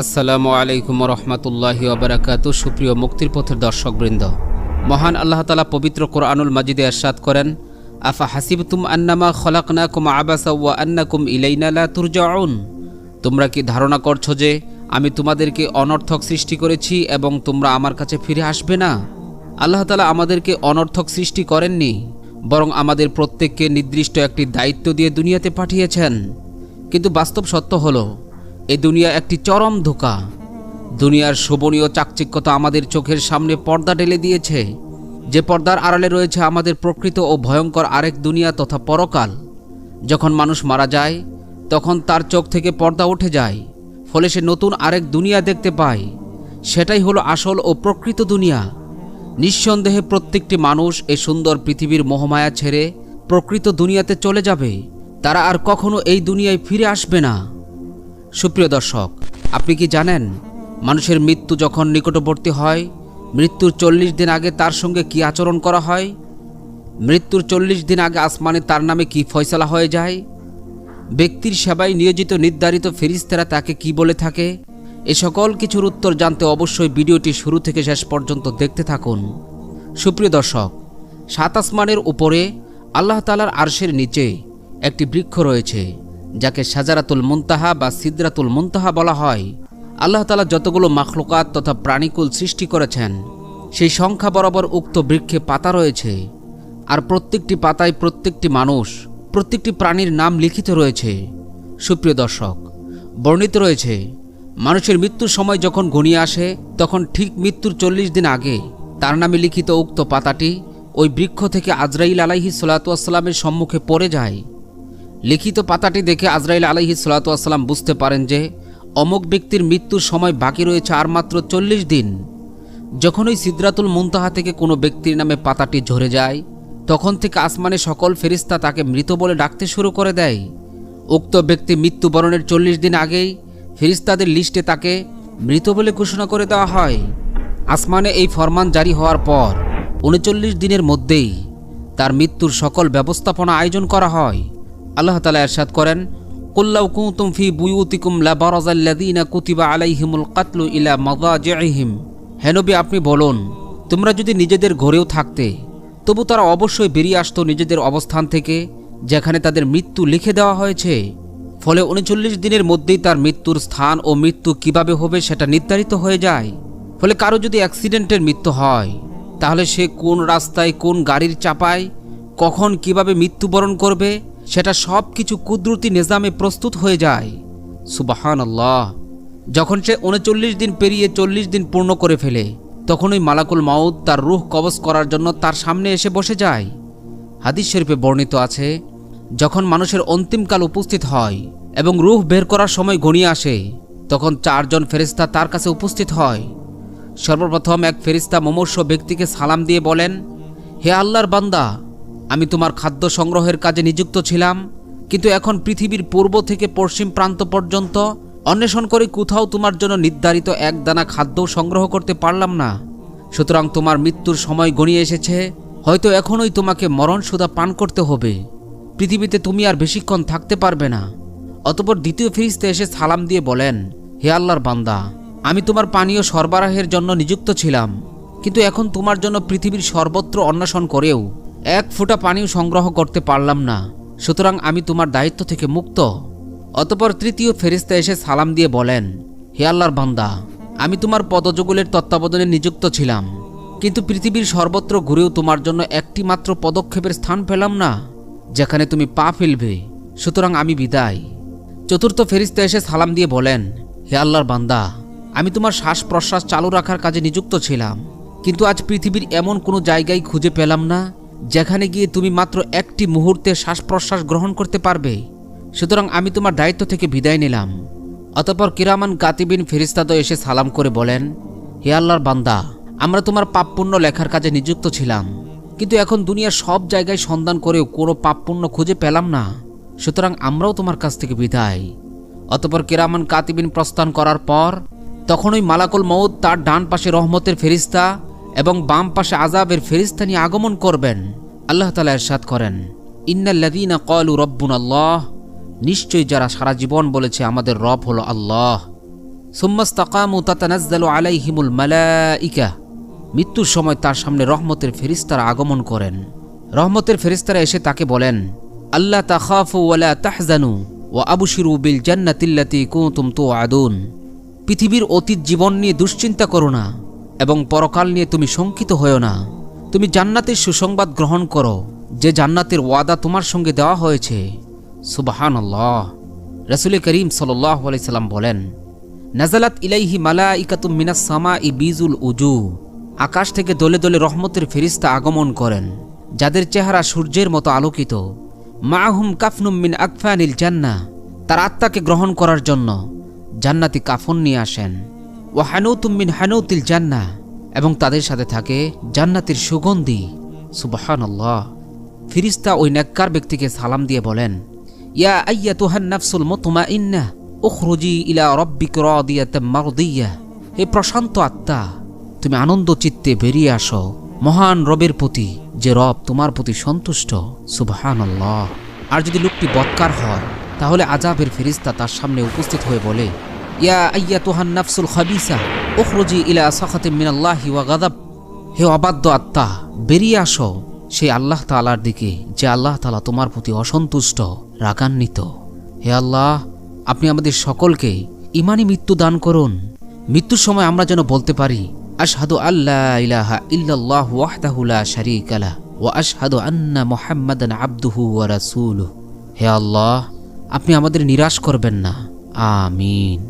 আসসালামু আলাইকুম রহমতুল্লাহি ওয়াবারাকাতু। সুপ্রিয় মুক্তির পথের দর্শকবৃন্দ, মহান আল্লাহ তাআলা পবিত্র কোরআনুল মাজিদে ইরশাদ করেন, আফা হাসিবতুম আন্নামা খলাকনাকুম আবাসা ওয়া আন্নাকুম ইলাইনা লা তুরজাউন। তোমরা কি ধারণা করছো যে আমি তোমাদেরকে অনর্থক সৃষ্টি করেছি এবং তোমরা আমার কাছে ফিরে আসবে না? আল্লাহ তাআলা আমাদেরকে অনর্থক সৃষ্টি করেননি, বরং আমাদের প্রত্যেককে নির্দিষ্ট একটি দায়িত্ব দিয়ে দুনিয়াতে পাঠিয়েছেন। কিন্তু বাস্তব সত্য হলো, এই দুনিয়া একটি চরম ধোঁকা। দুনিয়ার শোভনীয় চাকচিক্যতা আমাদের চোখের সামনে পর্দা ঢেলে দিয়েছে, যে পর্দার আড়ালে রয়েছে আমাদের প্রকৃত ও ভয়ঙ্কর আরেক দুনিয়া তথা পরকাল। যখন মানুষ মারা যায় তখন তার চোখ থেকে পর্দা উঠে যায়, ফলে সে নতুন আরেক দুনিয়া দেখতে পায়। সেটাই হলো আসল ও প্রকৃত দুনিয়া। নিঃসন্দেহে প্রত্যেকটি মানুষ এই সুন্দর পৃথিবীর মোহমায়া ছেড়ে প্রকৃত দুনিয়াতে চলে যাবে। তারা আর কখনো এই দুনিয়ায় ফিরে আসবে না। সুপ্রিয় দর্শক, আপনি কি জানেন মানুষের মৃত্যু যখন নিকটবর্তী হয়, মৃত্যুর 40 দিন আগে তার সঙ্গে কি আচরণ করা হয়? মৃত্যুর 40 দিন আগে আসমানে তার নামে কি ফয়সালা হয়ে যায়? ব্যক্তির সেবায় নিয়োজিত নির্ধারিত ফেরেশতারা তাকে কি বলে থাকে? এ সকল কিছুর উত্তর জানতে অবশ্যই ভিডিওটি শুরু থেকে শেষ পর্যন্ত দেখতে থাকুন। সুপ্রিয় দর্শক, 7 আসমানের উপরে আল্লাহ তাআলার আরশের নিচে একটি বৃক্ষ রয়েছে, যাকে শাজারাতুল মুনতাহা বা সিদরাতুল মুনতাহা বলা হয়। আল্লাহ তাআলা যতগুলো মাখলুকাত তথা প্রাণীকুল সৃষ্টি করেছেন, সেই সংখ্যা বরাবর উক্ত বৃক্ষে পাতা রয়েছে। আর প্রত্যেকটি পাতায় প্রত্যেকটি মানুষ, প্রত্যেকটি প্রাণীর নাম লিখিত রয়েছে। সুপ্রিয় দর্শক, বর্ণিত রয়েছে, মানুষের মৃত্যুর সময় যখন ঘনিয়ে আসে, তখন ঠিক মৃত্যুর 40 দিন আগে তার নামে লিখিত উক্ত পাতাটি ওই বৃক্ষ থেকে আজরাইল আলাইহিস সালাতু ওয়াস সালামের সম্মুখে পড়ে যায়। লিখিত পাতাটি দেখে আজরাইল আলাইহিস সালাতু ওয়াস সালাম বুঝতে পারেন যে অমুক ব্যক্তির মৃত্যুর সময় বাকি রয়েছে আর মাত্র 40 দিন। যখন ওই সিদরাতুল মুনতাহা থেকে কোনো ব্যক্তির নামে পাতাটি ঝরে যায়, তখন থেকে আসমানে সকল ফেরেশতা তাকে মৃত বলে ডাকতে শুরু করে দেয়। উক্ত ব্যক্তি মৃত্যুবরণের 40 দিন আগেই ফেরেশতাদের লিস্টে তাকে মৃত বলে ঘোষণা করে দেওয়া হয়। আসমানে এই ফরমান জারি হওয়ার পর 39 দিনের মধ্যেই তার মৃত্যুর সকল ব্যবস্থাপনা আয়োজন করা হয়। আল্লাহ তাআলা ইরশাদ করেন, কুল্লাউ কুনতুম ফি বুয়ুতিকুম লাবারাযাল্লাযীনা কুতিবা আলাইহিমুল কাতলু ইলা মাদাজিহিম। হে নবী, আপনি বলুন, তোমরা যদি নিজেদের ঘরেও থাকতে, তবু তারা অবশ্যই বেরিয়ে আসতো নিজেদের অবস্থান থেকে, যেখানে তাদের মৃত্যু লিখে দেওয়া হয়েছে। ফলে 39 দিনের মধ্যেই তার মৃত্যুর স্থান ও মৃত্যু কিভাবে হবে সেটা নির্ধারিত হয়ে যায়। ফলে কারো যদি অ্যাক্সিডেন্টের মৃত্যু হয়, তাহলে সে কোন রাস্তায় কোন গাড়ির চাপায় কখন কিভাবে মৃত্যুবরণ করবে, সেটা সব কিছু কুদরতি নিজামে প্রস্তুত হয়ে যায়। সুবহানাল্লাহ। যখন সে 39 দিন পেরিয়ে 40 দিন পূর্ণ করে ফেলে, তখন ওই মালাকুল মাউত তার রূহ কবজ করার জন্য তার সামনে এসে বসে যায়। হাদিস শরীফে বর্ণিত আছে, যখন মানুষের অন্তিমকাল উপস্থিত হয় এবং রূহ বের করার সময় ঘনিয়ে আসে, তখন 4 জন ফেরেশতা তার কাছে উপস্থিত হয়। সর্বপ্রথম এক ফেরেশতা মুমূর্ষু ব্যক্তিকে সালাম দিয়ে বলেন, হে আল্লাহর বান্দা, আমি তোমার খাদ্য সংগ্রহের কাজে নিযুক্ত ছিলাম, কিন্তু এখন পৃথিবীর পূর্ব থেকে পশ্চিম প্রান্ত পর্যন্ত অন্বেষণ করে কোথাও তোমার জন্য নির্ধারিত এক দানা খাদ্য সংগ্রহ করতে পারলাম না। সুতরাং তোমার মৃত্যুর সময় ঘনিয়ে এসেছে, হয়তো এখনই তোমাকে মরণসুধা পান করতে হবে। পৃথিবীতে তুমি আর বেশিক্ষণ থাকতে পারবে না। অতঃপর দ্বিতীয় ফেরেশতা এসে সালাম দিয়ে বলেন, হে আল্লাহর বান্দা, আমি তোমার পানীয় সরবরাহের জন্য নিযুক্ত ছিলাম, কিন্তু এখন তোমার জন্য পৃথিবীর সর্বত্র অন্বেষণ করেও এক ফোঁটা পানিও সংগ্রহ করতে পারলাম না। সুতরাং আমি তোমার দায়িত্ব থেকে মুক্ত। অতঃপর তৃতীয় ফেরেশতা এসে সালাম দিয়ে বলেন, হে আল্লাহর বান্দা, আমি তোমার পদযুগলের তত্ত্বাবধানে নিযুক্ত ছিলাম, কিন্তু পৃথিবীর সর্বত্র ঘুরেও তোমার জন্য একটি মাত্র পদক্ষেপের স্থান পেলাম না, যেখানে তুমি পা ফেলবে। সুতরাং আমি বিদায়। চতুর্থ ফেরেশতা এসে সালাম দিয়ে বলেন, হে আল্লাহর বান্দা, আমি তোমার শ্বাস প্রশ্বাস চালু রাখার কাজে নিযুক্ত ছিলাম, কিন্তু আজ পৃথিবীর এমন কোনো জায়গায় খুঁজে পেলাম না যেখানে গিয়ে তুমি মাত্র একটি মুহূর্তে শ্বাস প্রশ্বাস গ্রহণ করতে পারবে। সুতরাং আমি তোমার দায়িত্ব থেকে বিদায় নিলাম। অতঃপর কিরামান কাতিবিন ফেরেশতাদ্বয় এসে সালাম করে বলেন, হে আল্লাহর বান্দা, আমরা তোমার পাপ পুণ্য লেখার কাজে নিযুক্ত ছিলাম, কিন্তু এখন দুনিয়ার সব জায়গায় সন্ধান করেও কোনো পাপ পুণ্য খুঁজে পেলাম না। সুতরাং আমরাও তোমার কাছ থেকে বিদায়। অতঃপর কিরামান কাতিবিন প্রস্থান করার পর তখন ওই মালাকুল মউত তার ডান পাশে রহমতের ফেরেশতা এবং বাম পাশে আযাবের ফেরেশতা নিয়ে আগমন করবেন। আল্লাহ তাআলা ইরশাদ করেন, ইন্নাল্লাযীনা ক্বালু রাব্বুনাল্লাহ, নিশ্চয়ই যারা সারা জীবন বলেছে আমাদের রব হলো আল্লাহ, সুম্মাস্তাকামু তাতানাজ্জালু আলাইহিমুল মালাইকা, মৃত্যুর সময় তার সামনে রহমতের ফেরেশতারা আগমন করেন। রহমতের ফেরেশতারা এসে তাকে বলেন, আল্লা তাখাফু ওয়ালা তাহজানু ওয়া আবশিরু বিল জান্নাতিল্লাতী কুনতুম তুআদুন। পৃথিবীর অতীত জীবন নিয়ে দুশ্চিন্তা করো না এবং পরকাল নিয়ে তুমি শঙ্কিত হয়ো না। তুমি জান্নাতের সুসংবাদ গ্রহণ করো, যে জান্নাতের ওয়াদা তোমার সঙ্গে দেওয়া হয়েছে। সুবহানাল্লাহ। রাসূল করিম সাল্লাল্লাহু আলাইহি সাল্লাম বলেন, নাজালাত ইলাইহি মালাইকাতুম মিনাস সামাই বিজুল উজু। আকাশ থেকে দলে দলে রহমতের ফেরেশতা আগমন করেন, যাদের চেহারা সূর্যের মতো আলোকিত। মাআহুম কাফনুম মিন আকফানিল জান্নাহ, তার আত্মাকে গ্রহণ করার জন্য জান্নাতি কাফন নিয়ে আসেন। ওয়া হানুতুম মিন হানুতিল জান্নাহ, এবং তাদের সাথে থাকে জান্নাতের সুগন্ধি। সুবহানাল্লাহ। ফেরেশতা ওই নেককার ব্যক্তিকে সালাম দিয়ে বলেন, ইয়া আইয়াতুহান নাফসুল মুতমাইন্নাহ উখরুজি ইলা রাব্বিকা রাদিয়াতাম মারদিয়াহ। হে প্রশান্ত আত্মা, তুমি আনন্দ চিত্তে বেরিয়ে আসো মহান রবের প্রতি, যে রব তোমার প্রতি সন্তুষ্ট। সুবহানাল্লাহ। আর যদি লোকটি বদকার হয়, তাহলে আযাবের ফেরেশতা তার সামনে উপস্থিত হয়ে বলে, ইয়া আইয়াতুহান নাফসুল খাবিসা উখরুজি ইলা সাখাতিম মিনাল্লাহি ওয়া গাযাব। হে অবাধ্য আত্মা, বেরিয়ে আসো সেই আল্লাহ তাআলার দিকে, যে আল্লাহ তাআলা তোমার প্রতি অসন্তুষ্ট, রাগান্বিত। হে আল্লাহ, আপনি আমাদের সকলকে ঈমানি মৃত্যু দান করুন। মৃত্যুর সময় আমরা যেন বলতে পারি, আশহাদু আল্লা ইলাহা ইল্লাল্লাহু ওয়াহদাহু লা শারীকা লাহু ওয়া আশহাদু আন্না মুহাম্মাদান আবদুহু ওয়া রাসূলুহু। হে আল্লাহ, আপনি আমাদের নিরাশ করবেন না। আমিন।